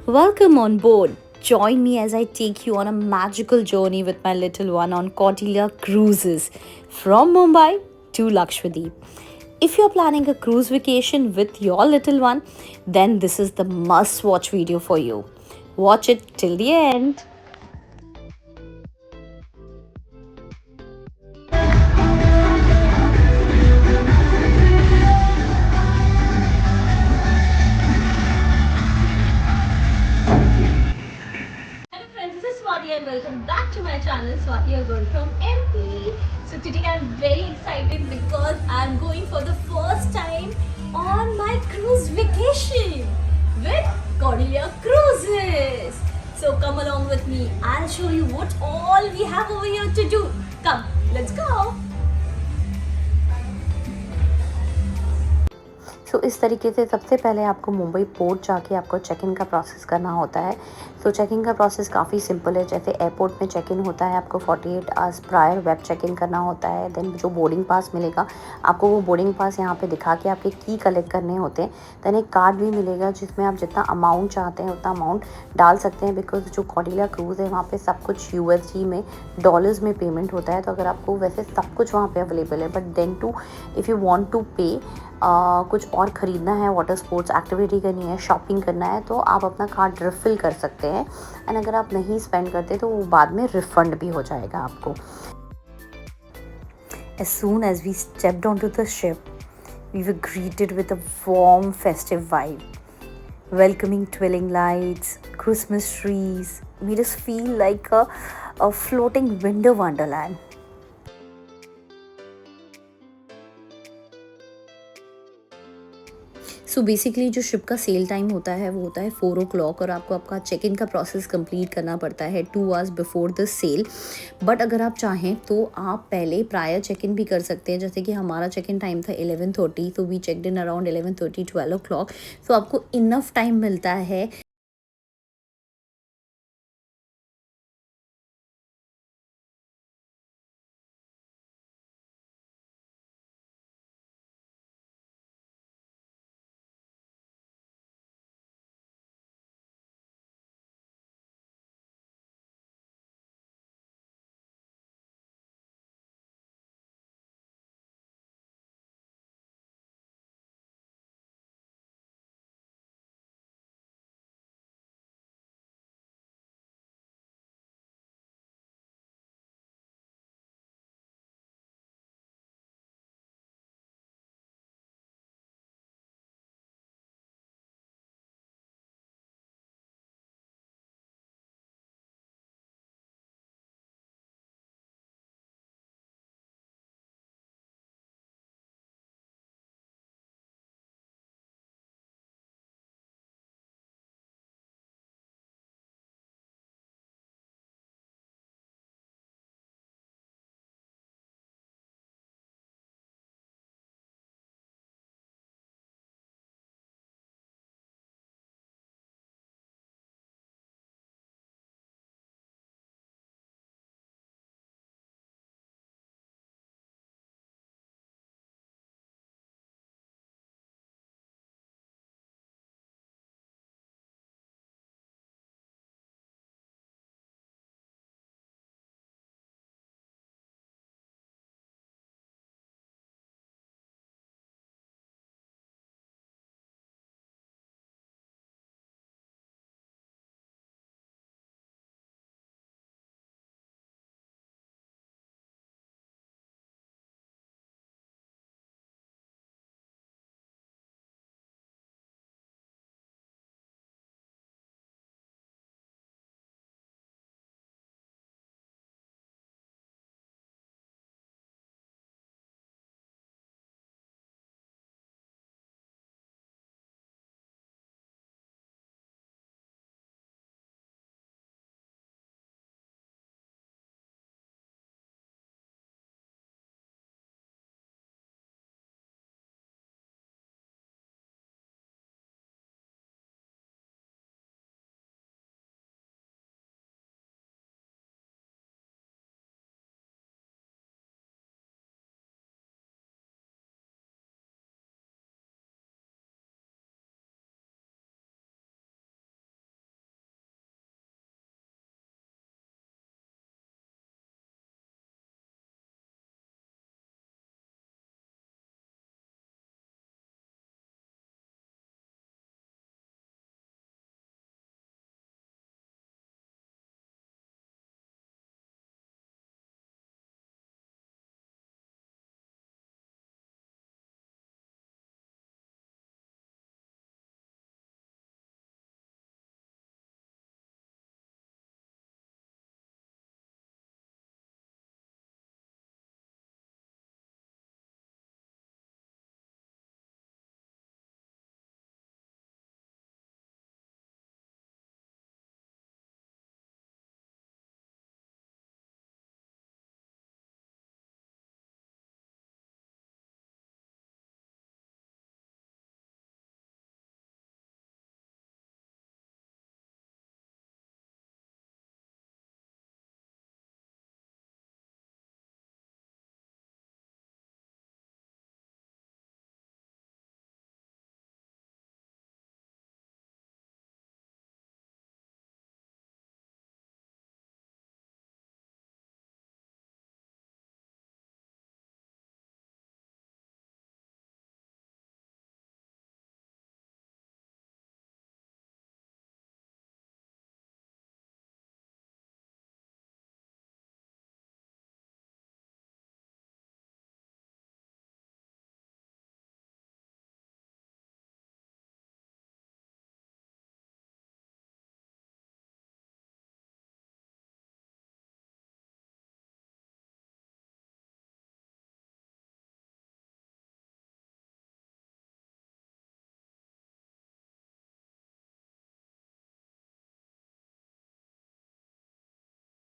Welcome on board. Join me as I take you on a magical journey with my little one on Cordelia Cruises from Mumbai to Lakshadweep. If you're planning a cruise vacation with your little one, then this is the must watch video for you. Watch it till the end. Hello friends, this is Swati and welcome back to my channel Swati a girl from MP. So today I'm very excited because I'm going for the first time on my cruise vacation with Cordelia Cruises. So come along with me. I'll show you what all we have over here to do. Come, let's go. सो इस तरीके से सबसे पहले आपको Mumbai port जाके आपको check in का process करना होता है। तो चेक इन का प्रोसेस काफ़ी सिंपल है। जैसे एयरपोर्ट में चेक इन होता है, आपको 48 hours prior web check in करना होता है। देन जो बोर्डिंग पास मिलेगा आपको, वो बोर्डिंग पास यहाँ पे दिखा के आपके की कलेक्ट करने होते हैं। देन एक कार्ड भी मिलेगा जिसमें आप जितना अमाउंट चाहते हैं उतना अमाउंट डाल सकते हैं। बिकॉज जो कॉर्डिला क्रूज़ है वहाँ पे सब कुछ यूएसडी में, डॉलर्स में पेमेंट होता है। तो अगर आपको वैसे सब कुछ वहाँ पे अवेलेबल है, but then too if you want to pay कुछ और ख़रीदना है, वाटर स्पोर्ट्स एक्टिविटी करनी है, शॉपिंग करना है, तो आप अपना कार्ड रिफ़िल कर सकते हैं। एंड अगर आप नहीं स्पेंड करते तो वो बाद में रिफ़ंड भी हो जाएगा आपको। As soon as we stepped onto the ship, we were greeted with a warm festive vibe. Welcoming twinkling lights, Christmas trees made us feel like a floating winter wonderland. So basically जो ship का cell time होता है वो होता है 4 o'clock, और आपको आपका चेक इन का प्रोसेस कंप्लीट करना पड़ता है 2 hours before the sale. But अगर आप चाहें तो आप पहले प्रायर चेक इन भी कर सकते हैं। जैसे कि हमारा चेक इन टाइम था 11:30, तो we checked in around 11:30 12 o'clock। तो आपको इनफ टाइम मिलता है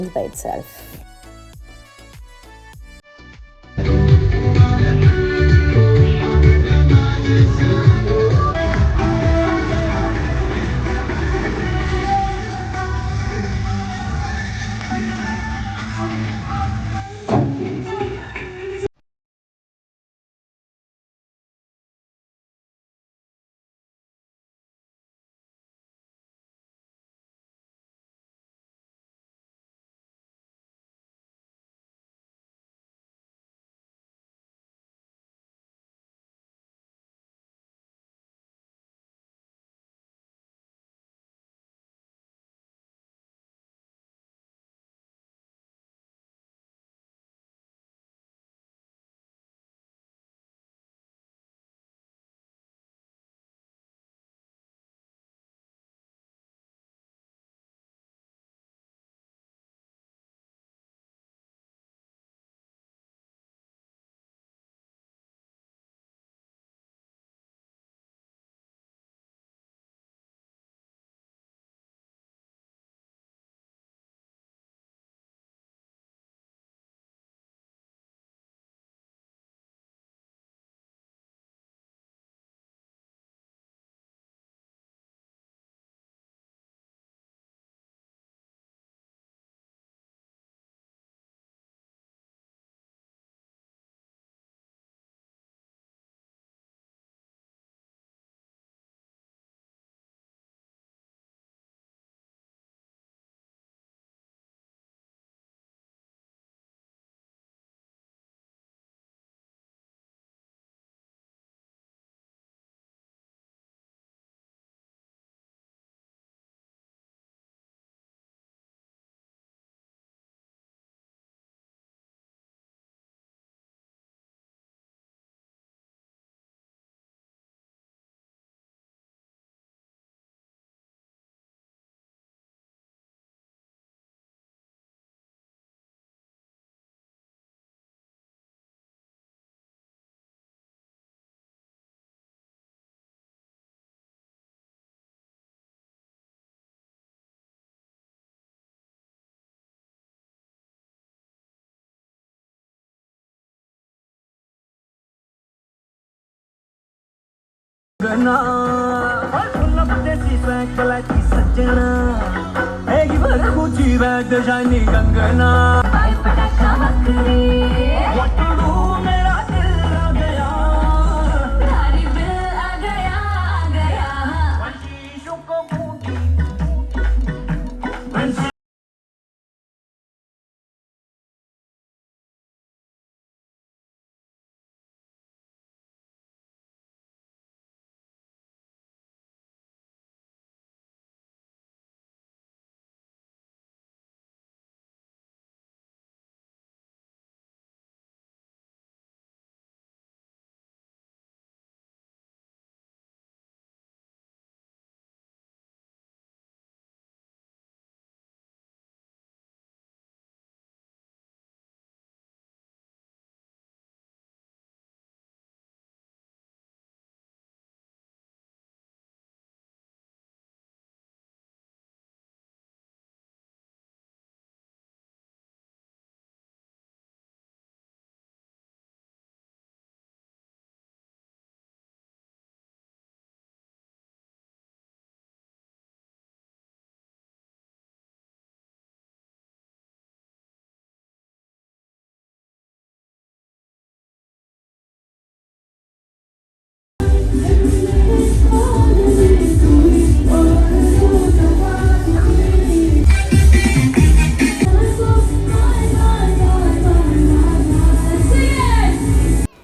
by itself.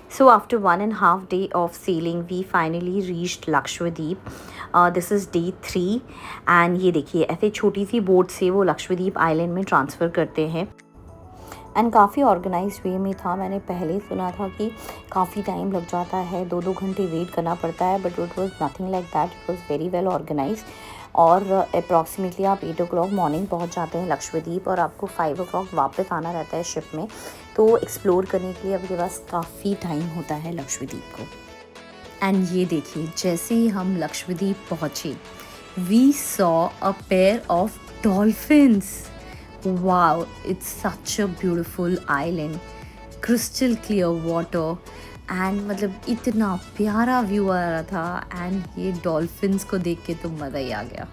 So after 1.5 days of sailing, we finally reached Lakshadweep. This is day 3 and ये देखिए ऐसे छोटी सी बोट से वो लक्षद्वीप आइलैंड में ट्रांसफ़र करते हैं एंड काफ़ी ऑर्गेनाइज वे में था। मैंने पहले सुना था कि काफ़ी टाइम लग जाता है, 2-2 घंटे वेट करना पड़ता है, but it was nothing like that. It was very well organised और अप्रॉक्सीमेटली आप 8 o'clock मॉर्निंग पहुंच जाते हैं लक्षद्वीप और आपको 5 o'clock वापस आना रहता है शिप में। तो एक्सप्लोर करने के लिए आपके पास काफ़ी टाइम होता है लक्षद्वीप को। एंड ये देखिए जैसे ही हम लक्षद्वीप पहुँचे, we saw a pair of dolphins. wow, it's such a beautiful island, crystal clear water, and मतलब इतना प्यारा व्यू आ रहा था, एंड ये डॉल्फिन्स को देख के तो मज़ा ही आ गया।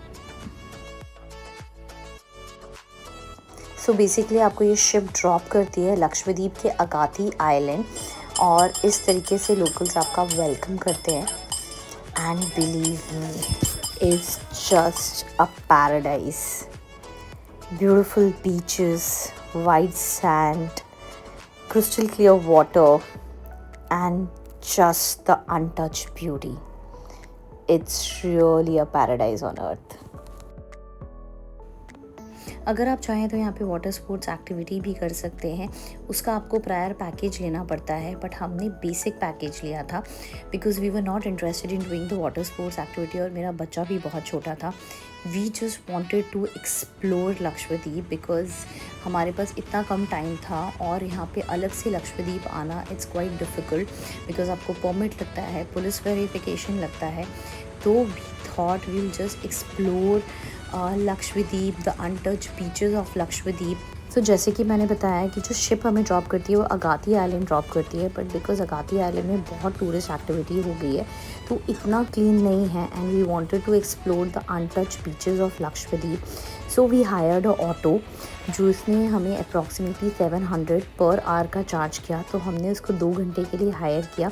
सो बेसिकली आपको ये शिप ड्रॉप करती है लक्षद्वीप के अगाती आइलैंड, और इस तरीके से लोकल्स आपका वेलकम करते हैं। And believe me, it's just a paradise. Beautiful beaches, white sand, crystal clear water, and just the untouched beauty. It's really a paradise on earth. अगर आप चाहें तो यहाँ पे वाटर स्पोर्ट्स एक्टिविटी भी कर सकते हैं। उसका आपको प्रायर पैकेज लेना पड़ता है, बट हमने बेसिक पैकेज लिया था because we were not interested in doing the water sports activity, और मेरा बच्चा भी बहुत छोटा था। We just wanted to explore Lakshadweep because हमारे पास इतना कम टाइम था, और यहाँ पे अलग से लक्षद्वीप आना इट्स क्वाइट डिफ़िकल्ट बिकॉज आपको परमिट लगता है, पुलिस वेरिफिकेशन लगता है। तो we thought we will just explore Lakshadweep, the untouched beaches of Lakshadweep. तो जैसे कि मैंने बताया कि जो शिप हमें ड्रॉप करती है वो अगाती आइलैंड ड्रॉप करती है, बट बिकॉज अगाती आइलैंड में बहुत टूरिस्ट एक्टिविटी हो गई है तो इतना क्लीन नहीं है, and we wanted to explore the untouched beaches of Lakshadweep. So we hired a auto, जो इसने हमें अप्रॉक्सीमेटली 700 पर आवर का चार्ज किया। तो हमने उसको 2 घंटे के लिए हायर किया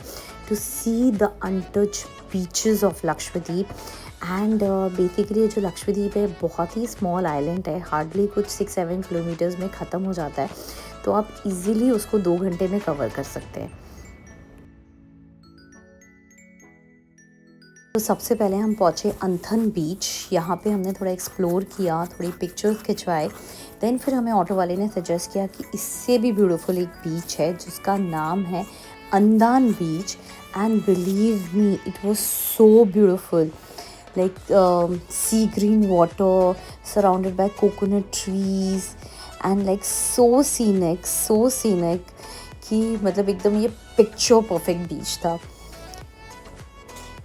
to see the untouched beaches of Lakshadweep. And basically जो लक्षद्वीप है बहुत ही स्मॉल आइलैंड है, हार्डली कुछ 6-7 किलोमीटर्स में ख़त्म हो जाता है, तो आप इजीली उसको 2 घंटे में कवर कर सकते हैं। तो सबसे पहले हम पहुँचे अंथन बीच। यहाँ पे हमने थोड़ा एक्सप्लोर किया, थोड़ी पिक्चर्स खिंचवाए। देन फिर हमें ऑटो वाले ने सजेस्ट किया कि इससे भी ब्यूटीफुल एक बीच है जिसका नाम है अंदान beach, and believe me it was so beautiful, like sea green water surrounded by coconut trees and like so scenic कि मतलब एकदम ये पिक्चर परफेक्ट बीच था।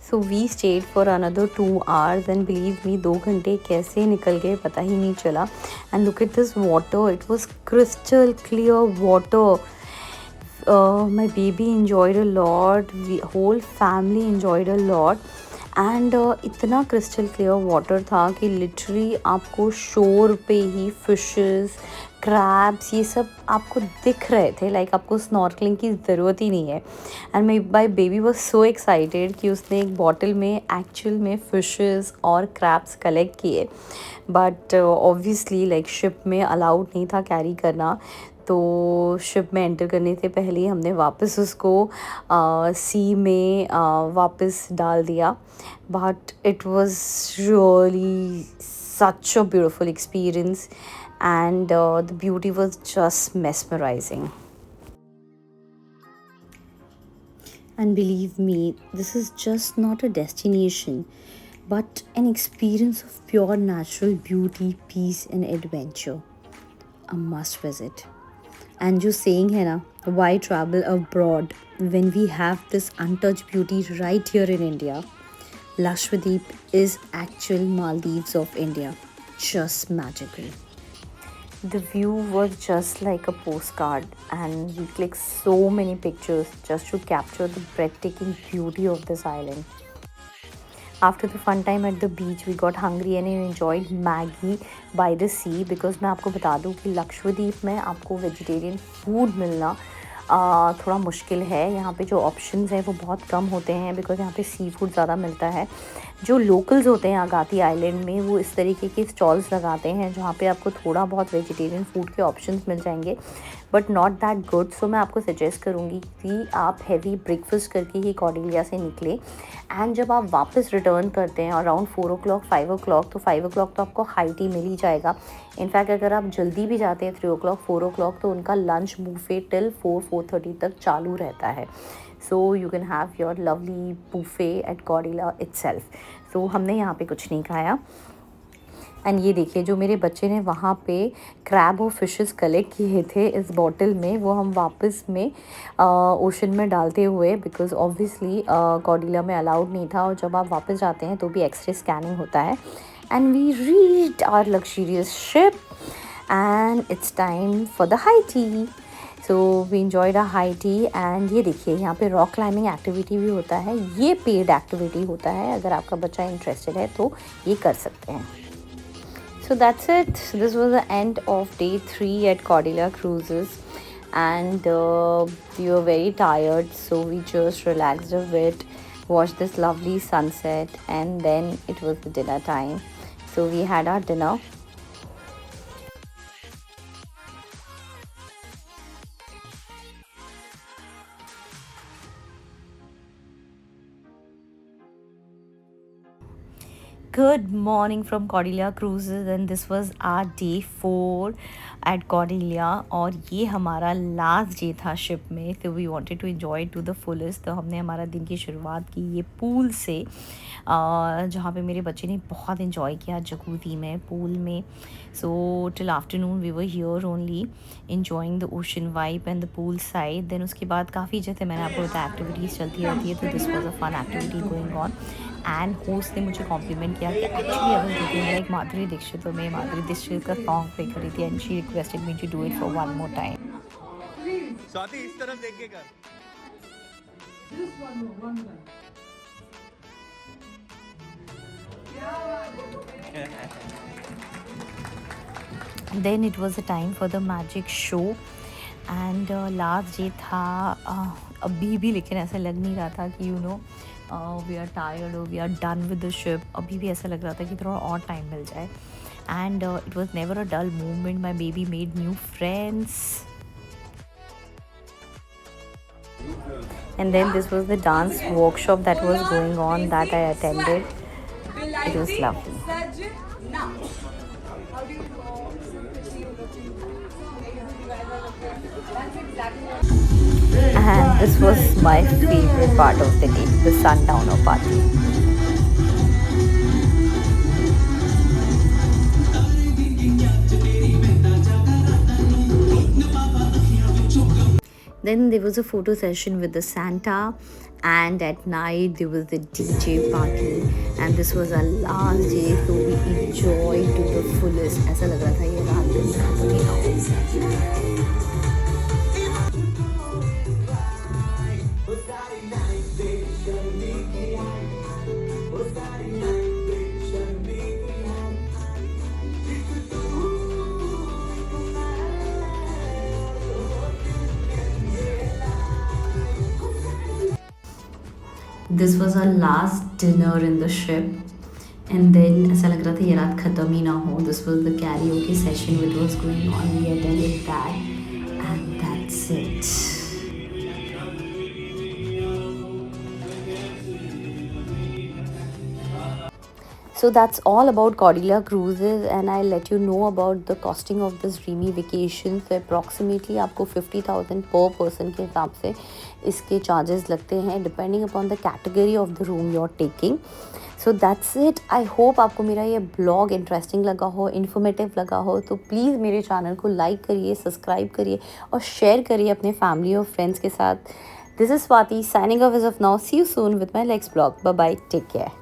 So we stayed for another 2 hours and believe me 2 घंटे कैसे निकल गए पता ही नहीं चला। And look at this water, it was crystal clear water. My baby enjoyed a lot, whole family enjoyed a lot, and इतना क्रिस्टल क्लियर वाटर था कि लिटरली आपको शोर पे ही फिशेस, क्रैब्स, ये सब आपको दिख रहे थे। लाइक आपको स्नॉर्कलिंग की ज़रूरत ही नहीं है। And my baby was so excited कि उसने एक बॉटल में एक्चुअल में फिशेस और क्रैब्स कलेक्ट किए, बट ऑब्वियसली लाइक शिप में अलाउड नहीं था कैरी करना। तो शिप में एंटर करने से पहले हमने वापस उसको सी में वापस डाल दिया, but it was really such a beautiful experience, and the beauty was just mesmerizing. And believe me, this is just not a destination, but an experience of pure natural beauty, peace and adventure. A must visit. And जो saying है ना, why travel abroad when we have this untouched beauty right here in India? Lakshadweep is actual Maldives of India. Just magical. The view was just like a postcard, and we clicked so many pictures just to capture the breathtaking beauty of this island. After the fun time at the beach, we got hungry and enjoyed Maggie by the sea, because मैं आपको बता दूँ कि लक्षद्वीप में आपको vegetarian food मिलना थोड़ा मुश्किल है। यहाँ पे जो ऑप्शंस हैं वो बहुत कम होते हैं बिकॉज यहाँ पे सी फूड ज़्यादा मिलता है। जो लोकल्स होते हैं अगाती आइलैंड में वो इस तरीके के स्टॉल्स लगाते हैं जहाँ पे आपको थोड़ा बहुत वेजिटेरियन फूड के ऑप्शंस मिल जाएंगे, बट नॉट दैट गुड। सो मैं आपको सजेस्ट करूँगी कि आप हैवी ब्रेकफास्ट करके ही कॉर्डेलिया से निकले, एंड जब आप वापस रिटर्न करते हैं अराउंड 4 o'clock 5 o'clock, तो 5 o'clock तो आपको हाई टी मिल ही जाएगा। इनफैक्ट अगर आप जल्दी भी जाते हैं 3 o'clock 4 o'clock, तो उनका लंच बुफे टिल 4-4:30 तक चालू रहता है। So you can have your lovely buffet at Cordelia itself. So हमने यहाँ पे कुछ नहीं खाया। एंड ये देखिए जो मेरे बच्चे ने वहाँ पे क्रैब और फिशेस कलेक्ट किए थे इस बॉटल में, वो हम वापस में ओशन में डालते हुए, बिकॉज ऑब्वियसली कॉर्डेलिया में अलाउड नहीं था, और जब आप वापस जाते हैं तो भी एक्सरे स्कैनिंग होता है। And we reached our luxurious ship, and it's time for the high tea. So we enjoyed a high tea and ये देखिए यहाँ पे रॉक क्लाइंबिंग एक्टिविटी भी होता है, ये पेड एक्टिविटी होता है, अगर आपका बच्चा इंटरेस्टेड है तो ये कर सकते हैं. So that's it. This was the end of day 3 at Cordelia Cruises, and we were very tired, so we just relaxed a bit, watched this lovely sunset, and then it was the dinner time. So we had our dinner. Good morning from Cordelia Cruises, and this was our day 4 at Cordelia, और ये हमारा last day था ship में. तो we wanted to enjoy to the fullest. तो हमने हमारा दिन की शुरुआत की ये पूल से, जहाँ पे मेरे बच्चे ने बहुत इन्जॉय किया जकूज़ी में, पूल में. So till afternoon we were here only enjoying the ocean vibe and the pool side. देन उसके बाद काफ़ी, जैसे मैंने आपको बताया, एक्टिविटीज़ चलती रहती है. तो this was a fun activity going on. And host ने मुझे कॉम्प्लीमेंट किया कि actually I was looking like Madhuri Dixit, तो मैं माधुरी दीक्षित का सॉन्ग प्ले कर रही थी, and she requested me to do it for one more time. Swati इस तरफ देख के कर. Then it was a time for the magic show, and last day था. अभी भी लेकिन ऐसा लग नहीं रहा था कि वी आर टायर्ड और we are done with the ship. अभी भी ऐसा लग रहा था कि थोड़ा और टाइम मिल जाए. And it was never a dull moment. My baby made new friends. And then this was the dance workshop that was going on that I attended. It was lovely. And this was my favorite part of the day, the sundowner party. Then there was a photo session with the Santa, and at night there was the DJ party, and this was our last day, so we enjoyed to the fullest. ऐसा लग रहा था ये रात दिन खत्म ही ना हो. This was our last dinner in the ship, and then ऐसा लग रहा था ये रात ख़त्म ही ना हो. This was the karaoke session which was going on. We attended that, and that's it. So that's all about Cordelia Cruises, and I'll let you know about the costing of this dreamy vacation. So approximately आपको 50,000 per person के हिसाब से इसके charges लगते हैं, depending upon the category of the room you're taking. So that's it. I hope आपको मेरा ये ब्लॉग इंटरेस्टिंग लगा हो, इन्फॉर्मेटिव लगा हो. तो प्लीज़ मेरे चैनल को लाइक करिए, सब्सक्राइब करिए और शेयर करिए अपने फैमिली और फ्रेंड्स के साथ. This is Swati signing off as of now. See you soon with my next vlog. Bye bye. Take care.